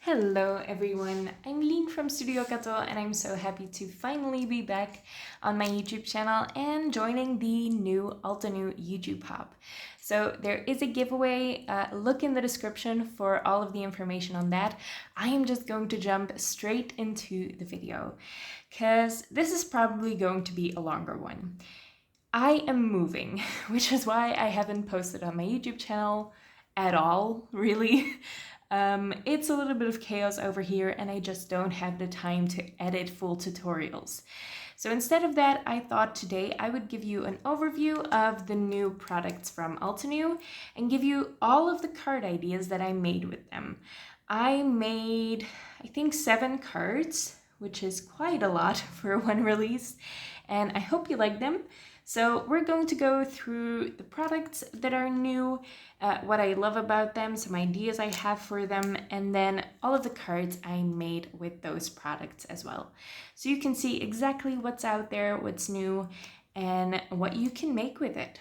Hello everyone, I'm Lean from Studio Kato and I'm so happy to finally be back on my YouTube channel and joining the new Altenew YouTube Hub. So there is a giveaway, look in the description for all of the information on that. I am just going to jump straight into the video because this is probably going to be a longer one. I am moving, which is why I haven't posted on my YouTube channel at all, really. It's a little bit of chaos over here and I just don't have the time to edit full tutorials. So instead of that, I thought today I would give you an overview of the new products from Altenew and give you all of the card ideas that I made with them. I made, I think, 7 cards, which is quite a lot for one release, and I hope you like them. So we're going to go through the products that are new, what I love about them, some ideas I have for them, and then all of the cards I made with those products as well. So you can see exactly what's out there, what's new, and what you can make with it.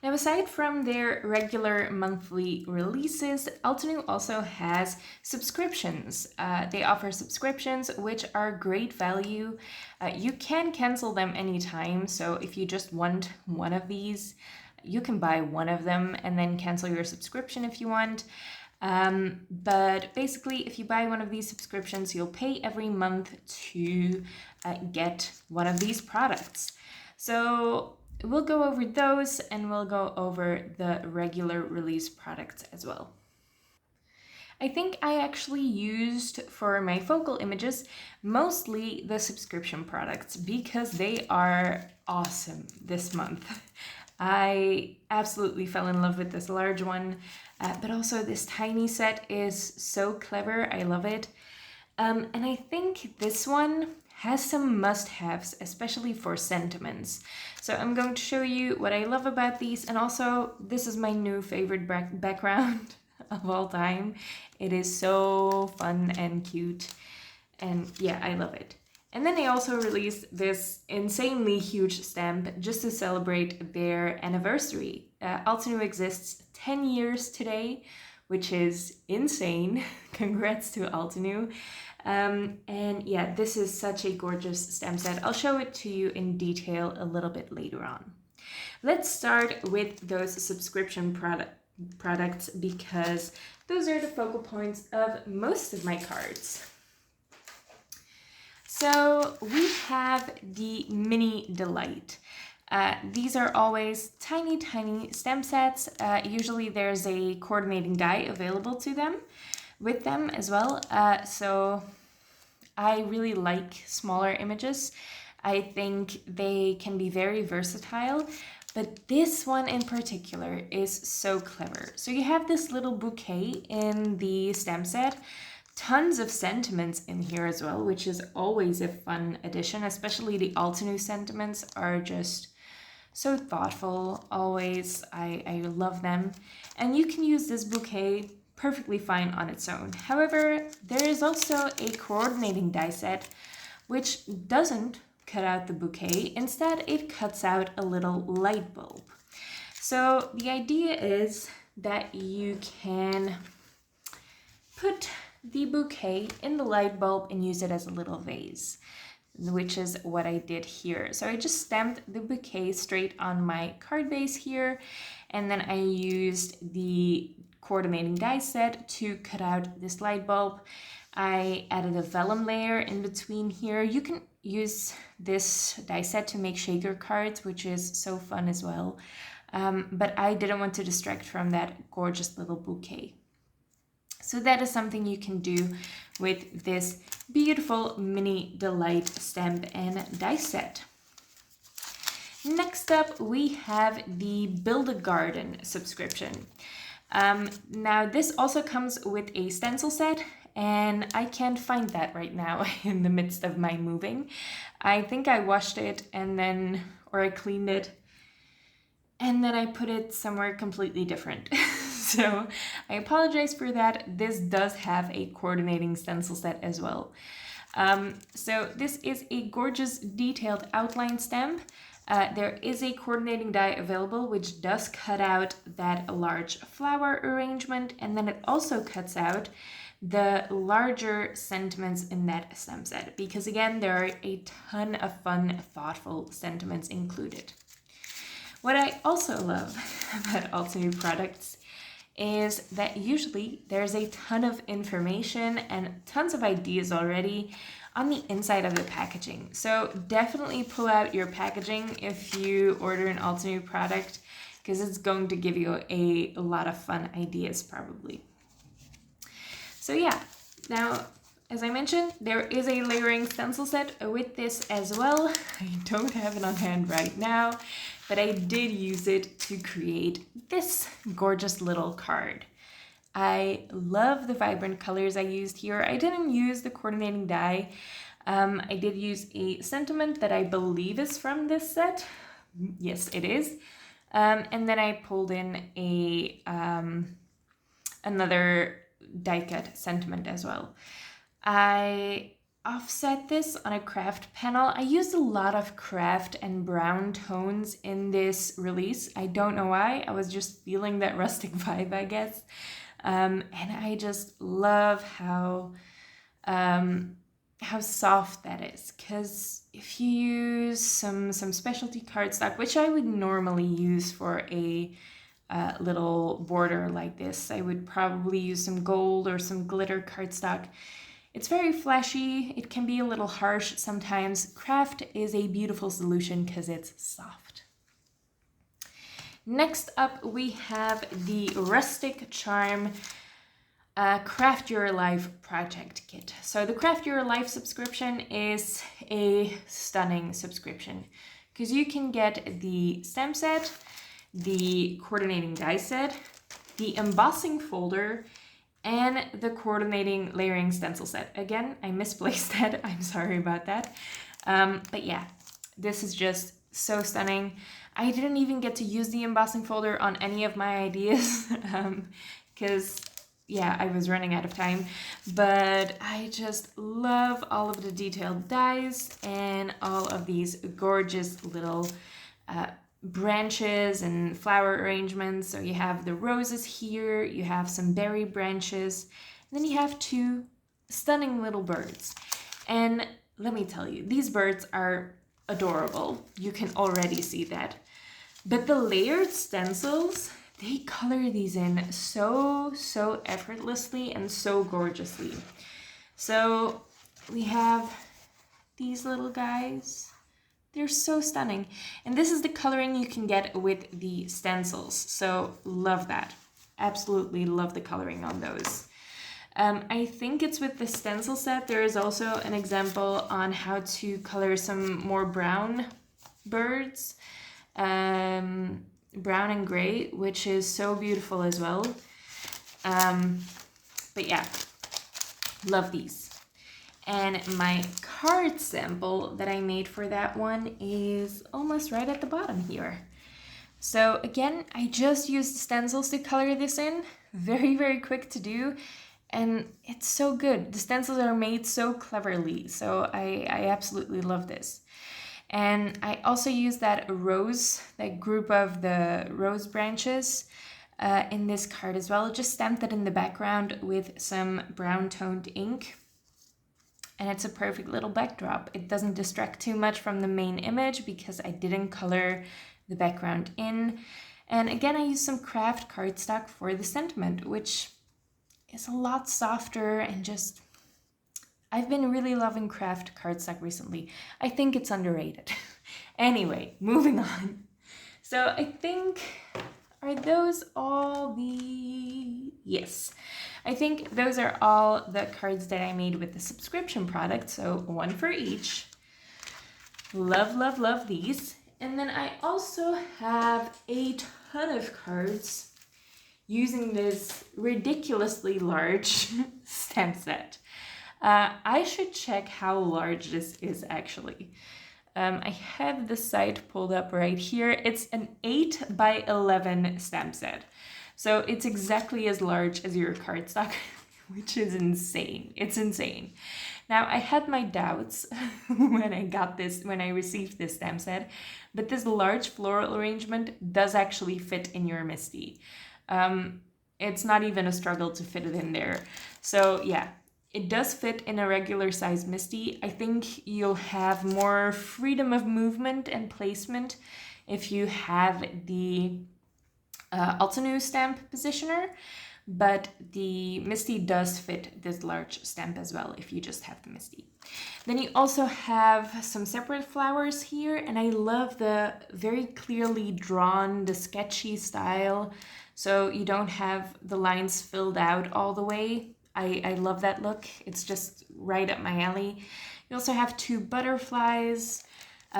Now, aside from their regular monthly releases, Altenew also has subscriptions. They offer subscriptions, which are great value. You can cancel them anytime, so if you just want one of these, you can buy one of them and then cancel your subscription if you want. But basically, if you buy one of these subscriptions, you'll pay every month to get one of these products. So we'll go over those and we'll go over the regular release products as well. I think I actually used for my focal images mostly the subscription products because they are awesome this month. I absolutely fell in love with this large one, but also this tiny set is so clever. I love it. And I think this one has some must-haves, especially for sentiments. So I'm going to show you what I love about these, and also this is my new favorite background of all time. It is so fun and cute, and yeah, I love it. And then they also released this insanely huge stamp just to celebrate their anniversary. Altenew exists 10 years today, which is insane. Congrats to Altenew. And yeah, this is such a gorgeous stamp set. I'll show it to you in detail a little bit later on. Let's start with those subscription products because those are the focal points of most of my cards. So we have the Mini Delight. These are always tiny, tiny stamp sets. Usually there's a coordinating die available to them with them as well. So I really like smaller images. I think they can be very versatile, but this one in particular is so clever. So you have this little bouquet in the stamp set, tons of sentiments in here as well, which is always a fun addition, especially the Altenew sentiments are just so thoughtful, always. I love them. And you can use this bouquet perfectly fine on its own. However, there is also a coordinating die set which doesn't cut out the bouquet. Instead, it cuts out a little light bulb. So the idea is that you can put the bouquet in the light bulb and use it as a little vase, which is what I did here. So I just stamped the bouquet straight on my card base here, and then I used the coordinating die set to cut out this light bulb. I added a vellum layer in between here. You can use this die set to make shaker cards, which is so fun as well. But I didn't want to distract from that gorgeous little bouquet. So that is something you can do with this beautiful Mini Delight stamp and die set. Next up, we have the Build a Garden subscription. Now this also comes with a stencil set, and I can't find that right now in the midst of my moving. I think I washed it or I cleaned it, and then I put it somewhere completely different. So I apologize for that. This does have a coordinating stencil set as well. So this is a gorgeous detailed outline stamp. There is a coordinating die available which does cut out that large flower arrangement, and then it also cuts out the larger sentiments in that stamp set, because again, there are a ton of fun, thoughtful sentiments included. What I also love about Altenew products is that usually there's a ton of information and tons of ideas already on the inside of the packaging. So definitely pull out your packaging if you order an Altenew product, because it's going to give you a lot of fun ideas probably. So yeah, now as I mentioned, there is a layering stencil set with this as well. I don't have it on hand right now, but I did use it to create this gorgeous little card. I love the vibrant colors I used here. I didn't use the coordinating die. I did use a sentiment that I believe is from this set. Yes, it is. And then I pulled in a another die cut sentiment as well. I offset this on a craft panel. I used a lot of craft and brown tones in this release. I don't know why. I was just feeling that rustic vibe, I guess. And I just love how soft that is, because if you use some specialty cardstock, which I would normally use for a little border like this, I would probably use some gold or some glitter cardstock. It's very flashy. It can be a little harsh sometimes. Craft is a beautiful solution because it's soft. Next up, we have the Rustic Charm Craft Your Life project kit. So the Craft Your Life subscription is a stunning subscription because you can get the stamp set, the coordinating die set, the embossing folder, and the coordinating layering stencil set. Again, I misplaced that. I'm sorry about that. But yeah, this is just so stunning. I didn't even get to use the embossing folder on any of my ideas because yeah, I was running out of time, but I just love all of the detailed dies and all of these gorgeous little branches and flower arrangements. So you have the roses here, you have some berry branches, and then you have two stunning little birds. And let me tell you, these birds are adorable. You can already see that. But the layered stencils, they color these in so effortlessly and so gorgeously. So we have these little guys. They're so stunning. And this is the coloring you can get with the stencils. So love that. Absolutely love the coloring on those. I think it's with the stencil set. There is also an example on how to color some more brown birds. Brown and gray, which is so beautiful as well. But yeah, love these. And my card sample that I made for that one is almost right at the bottom here. So again, I just used stencils to color this in. Very quick to do. And it's so good. The stencils are made so cleverly. So I absolutely love this. And I also used that group of the rose branches in this card as well. Just stamped it in the background with some brown toned ink. And it's a perfect little backdrop. It doesn't distract too much from the main image because I didn't color the background in. And again, I used some craft cardstock for the sentiment, which is a lot softer and just... I've been really loving craft cardstock recently. I think it's underrated. Anyway, moving on. So I think, are those all the... Yes. I think those are all the cards that I made with the subscription product. So one for each. Love these. And then I also have a ton of cards using this ridiculously large stamp set. I should check how large this is actually. I have the site pulled up right here. It's an 8 by 11 stamp set. So it's exactly as large as your cardstock, which is insane. It's insane. Now, I had my doubts when I received this stamp set, but this large floral arrangement does actually fit in your MISTI. It's not even a struggle to fit it in there. So yeah, it does fit in a regular size MISTI. I think you'll have more freedom of movement and placement if you have the Altenew stamp positioner, but the MISTI does fit this large stamp as well if you just have the MISTI. Then you also have some separate flowers here, and I love the very clearly drawn, the sketchy style, so you don't have the lines filled out all the way. I love that look. It's just right up my alley. You also have 2 butterflies,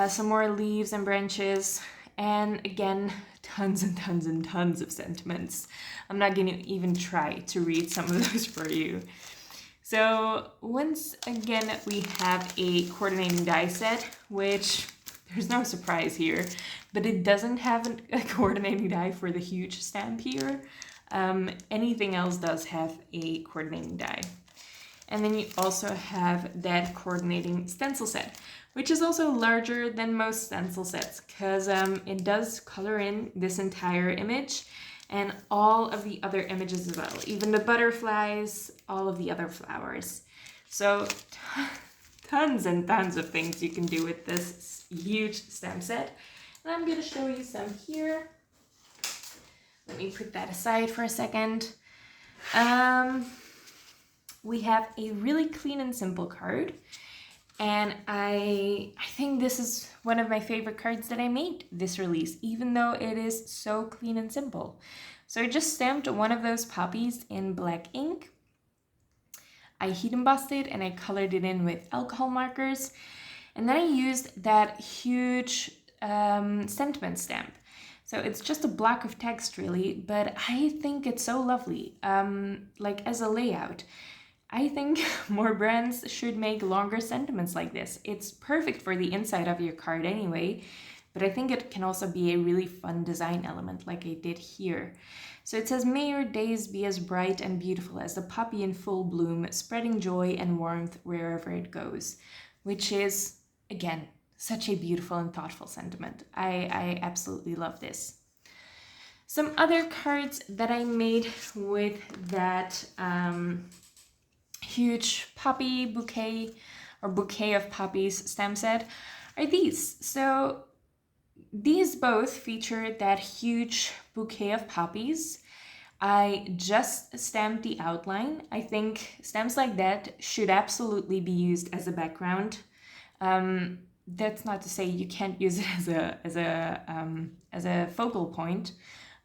some more leaves and branches, and again, tons and tons and tons of sentiments. I'm not going to even try to read some of those for you. So once again, we have a coordinating die set, which there's no surprise here, but it doesn't have a coordinating die for the huge stamp here. Anything else does have a coordinating die. And then you also have that coordinating stencil set, which is also larger than most stencil sets because it does color in this entire image and all of the other images as well, even the butterflies, all of the other flowers. So tons and tons of things you can do with this huge stamp set. And I'm gonna show you some here. Let me put that aside for a second. We have a really clean and simple card. And I think this is one of my favorite cards that I made this release, even though it is so clean and simple. So I just stamped one of those poppies in black ink. I heat embossed it and I colored it in with alcohol markers. And then I used that huge sentiment stamp. So it's just a block of text really, but I think it's so lovely, like as a layout. I think more brands should make longer sentiments like this. It's perfect for the inside of your card anyway, but I think it can also be a really fun design element like I did here. So it says, "May your days be as bright and beautiful as the poppy in full bloom, spreading joy and warmth wherever it goes," which is, again, such a beautiful and thoughtful sentiment. I absolutely love this. Some other cards that I made with that huge poppy bouquet or bouquet of poppies stamp set are these. So these both feature that huge bouquet of poppies. I just stamped the outline. I think stamps like that should absolutely be used as a background. That's not to say you can't use it as a focal point.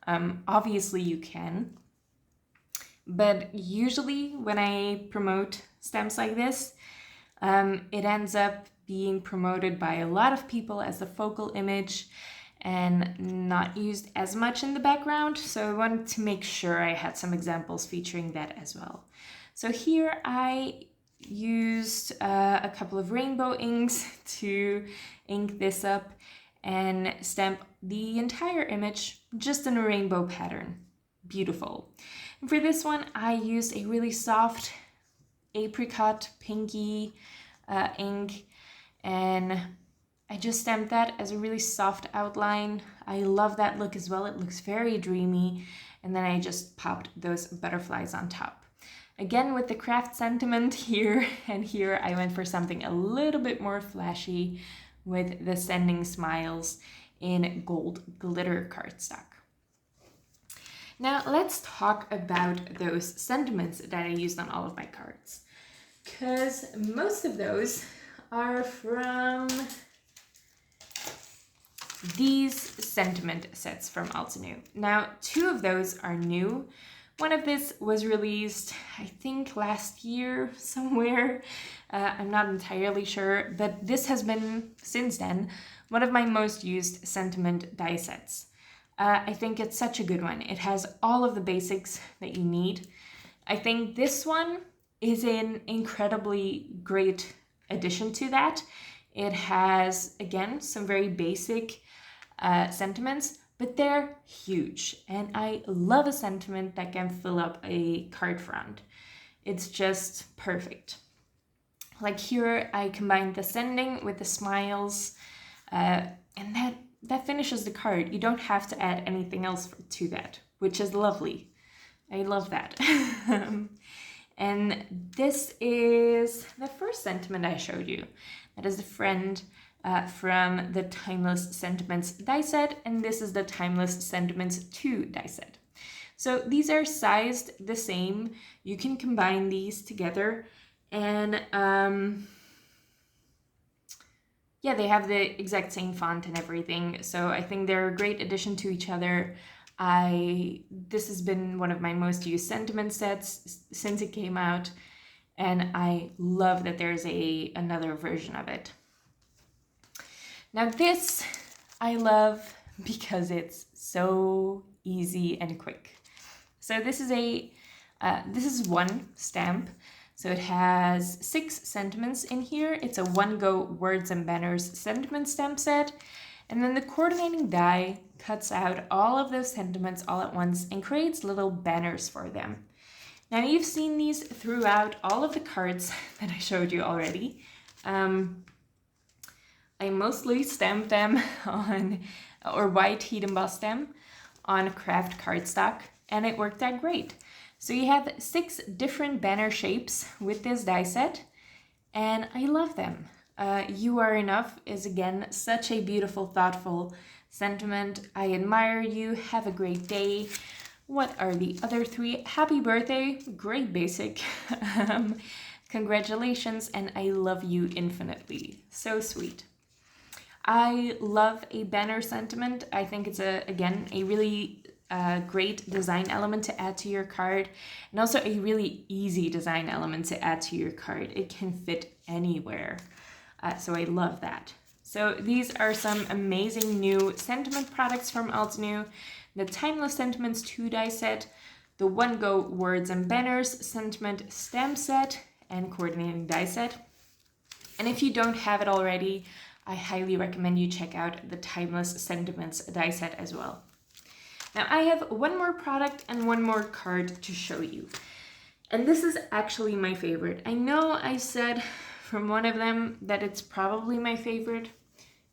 Obviously you can. But usually when I promote stamps like this, it ends up being promoted by a lot of people as the focal image and not used as much in the background. So I wanted to make sure I had some examples featuring that as well. So here I used a couple of rainbow inks to ink this up and stamp the entire image just in a rainbow pattern. Beautiful. And for this one, I used a really soft apricot pinky ink, and I just stamped that as a really soft outline. I love that look as well. It looks very dreamy. And then I just popped those butterflies on top. Again, with the craft sentiment here and here, I went for something a little bit more flashy with the sending smiles in gold glitter cardstock. Now let's talk about those sentiments that I used on all of my cards, because most of those are from these sentiment sets from Altenew. Now 2 of those are new. One of this was released, I think last year somewhere. I'm not entirely sure, but this has been, since then, one of my most used sentiment die sets. I think it's such a good one. It has all of the basics that you need. I think this one is an incredibly great addition to that. It has, again, some very basic sentiments, but they're huge. And I love a sentiment that can fill up a card front. It's just perfect. Like here, I combined the sending with the smiles, and that finishes the card. You don't have to add anything else to that, which is lovely. I love that. And this is the first sentiment I showed you. That is the friend from the Timeless Sentiments die set, and this is the Timeless Sentiments 2 die set. So these are sized the same. You can combine these together, and yeah, they have the exact same font and everything. So I think they're a great addition to each other. This has been one of my most used sentiment sets since it came out, and I love that there's another version of it. Now this I love because it's so easy and quick. So this is one stamp. So it has 6 sentiments in here. It's a one-go words and banners sentiment stamp set. And then the coordinating die cuts out all of those sentiments all at once and creates little banners for them. Now you've seen these throughout all of the cards that I showed you already. I mostly stamped them on, or white heat embossed them on craft cardstock, and it worked out great. So you have 6 different banner shapes with this die set, and I love them. You Are Enough is again such a beautiful, thoughtful sentiment. I admire you. Have a great day. What are the other 3? Happy birthday. Great basic. Congratulations, and I love you infinitely. So sweet. I love a banner sentiment. I think it's again a really great design element to add to your card, and also a really easy design element to add to your card. It can fit anywhere. So I love that. So these are some amazing new sentiment products from Altenew. The Timeless Sentiments 2 die set, the One Go Words and Banners sentiment stamp set, and coordinating die set. And if you don't have it already, I highly recommend you check out the Timeless Sentiments die set as well. Now I have one more product and one more card to show you. And this is actually my favorite. I know I said from one of them that it's probably my favorite.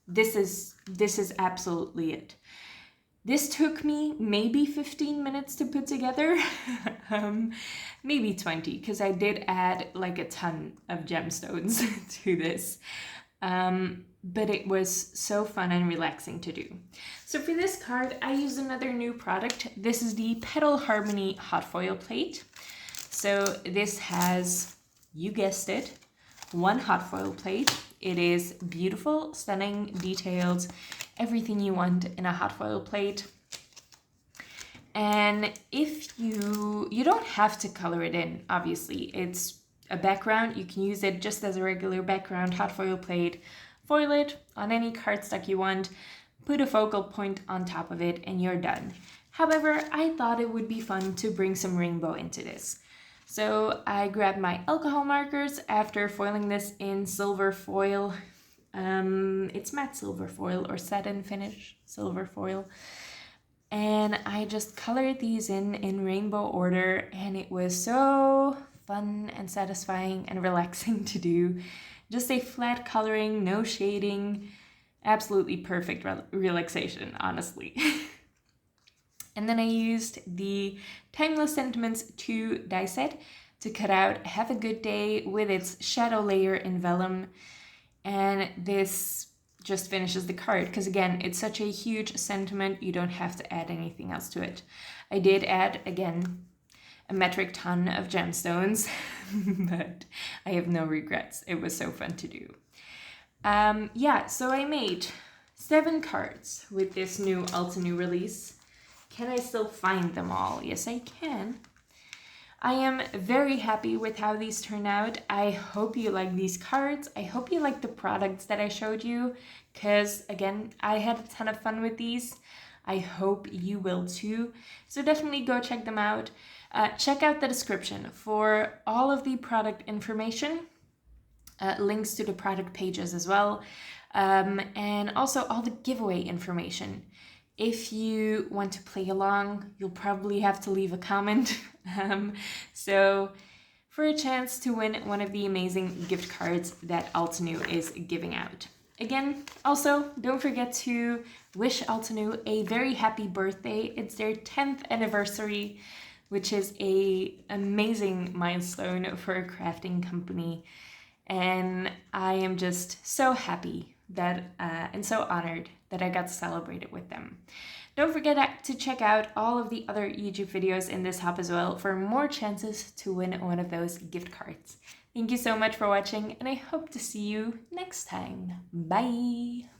This is absolutely it. This took me maybe 15 minutes to put together, maybe 20, because I did add like a ton of gemstones to this. But it was so fun and relaxing to do. So for this card, I used another new product. This is the Petal Harmony hot foil plate. So this has, you guessed it, one hot foil plate. It is beautiful, stunning, detailed, everything you want in a hot foil plate. And if you don't have to color it in, obviously. It's a background. You can use it just as a regular background hot foil plate. Foil it on any cardstock you want, put a focal point on top of it, and you're done. However, I thought it would be fun to bring some rainbow into this. So I grabbed my alcohol markers after foiling this in silver foil. It's matte silver foil or satin finish silver foil. And I just colored these in rainbow order, and it was so fun and satisfying and relaxing to do. Just a flat coloring, no shading, absolutely perfect relaxation, honestly. And then I used the Timeless Sentiments 2 die set to cut out Have a Good Day with its shadow layer in vellum. And this just finishes the card, because again, it's such a huge sentiment, you don't have to add anything else to it. I did add, again, a metric ton of gemstones, but I have no regrets. It was so fun to do. Yeah, so I made 7 cards with this new Altenew release. Can I still find them all? Yes, I can. I am very happy with how these turn out. I hope you like these cards. I hope you like the products that I showed you, because again, I had a ton of fun with these. I hope you will too. So definitely go check them out. Check out the description for all of the product information, links to the product pages as well, and also all the giveaway information. If you want to play along, you'll probably have to leave a comment. So for a chance to win one of the amazing gift cards that Altenew is giving out. Again, also, don't forget to wish Altenew a very happy birthday. It's their 10th anniversary. which is a amazing milestone for a crafting company. And I am just so happy that and so honored that I got to celebrate it with them. Don't forget to check out all of the other YouTube videos in this hub as well for more chances to win one of those gift cards. Thank you so much for watching, and I hope to see you next time. Bye!